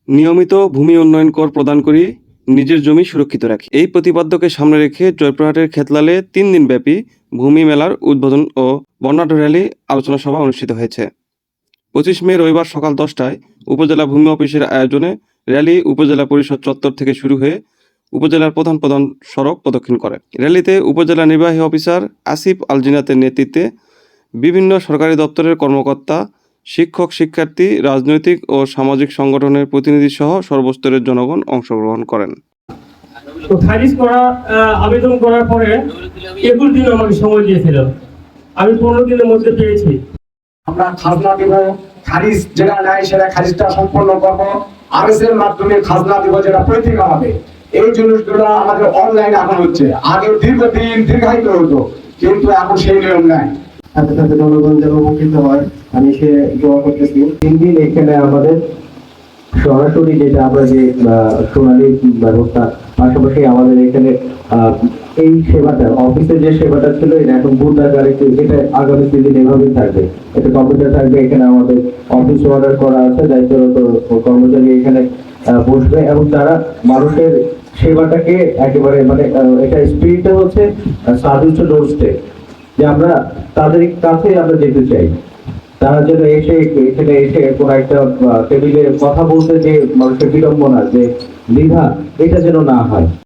নিয়মিত ভূমি উন্নয়ন কর প্রদান করি, নিজের জমি সুরক্ষিত রাখি। এই প্রতিপাদ্যকে সামনে রেখে জয়পুরহাটের খেতলালে ৩ দিনব্যাপী ভূমি মেলার উদ্বোধন ও বর্ণাঢ্য র্যালি আলোচনা সভা অনুষ্ঠিত হয়েছে। ২৫ মে রবিবার সকাল ১০টায় উপজেলা ভূমি অফিসের আয়োজনে র্যালি উপজেলা পরিষদ চত্বর থেকে শুরু হয়ে উপজেলার প্রধান প্রধান সড়ক প্রদক্ষিণ করে। র্যালিতে উপজেলা নির্বাহী অফিসার আসিফ আল জিনাতের নেতৃত্বে বিভিন্ন সরকারি দপ্তরের কর্মকর্তা, শিক্ষক, শিক্ষার্থী, রাজনৈতিক ও সামাজিক সংগঠনের প্রতিনিধি সহ সর্বস্তরের জনগণ অংশগ্রহণ করেন। তো খারিজ করা আবেদন করার পরে ২১ দিন আমাকে সময় দিয়েছিল, আমি ১৫ দিনের মধ্যে পেয়েছি। আমরা খাজনা দিব, খারিজ যেটা নাই সেটা খারিজটা সম্পন্ন করবো, আরএস এর মাধ্যমে খাজনা দিব যেটা পৈতৃক হবে। এই জিনিসগুলো আমাদের অনলাইন এখন হচ্ছে, আগে দীর্ঘদিন দীর্ঘায়িত হতো, কিন্তু এখন সেই নিয়ম নাই। সাথে সাথে জনগণ যেন উপকৃত হয় আমি সে দোয়া করতেছি। 3 দিন এখানে আমাদের সরাসরি যেটা আমরা যে সোনালী ব্যবস্থা, পাশাপাশি আমাদের এখানে এই সেবাটা অফিসে যে সেবাটা ছিল এটা এখন বুথ আকারে, এটা আগামী 3 দিন এভাবেই থাকবে। একটা কম্পিউটার থাকবে, এখানে আমাদের অফিস অর্ডার করা আছে, দায়িত্বরত কর্মচারী এখানে বসবে এবং তারা মানুষের সেবাটাকে একেবারে মানে এটা স্পিরিটটা হচ্ছে সার্ভিস টু ডোর স্টেপ, যে আমরা তাদের কাছে আমরা যেতে চাই। তারা যেন এসে এখানে এসে কোন একটা টেবিলে কথা বলতে যে মানুষের বিড়ম্বনা, যে দ্বিধা, এটা যেন না হয়।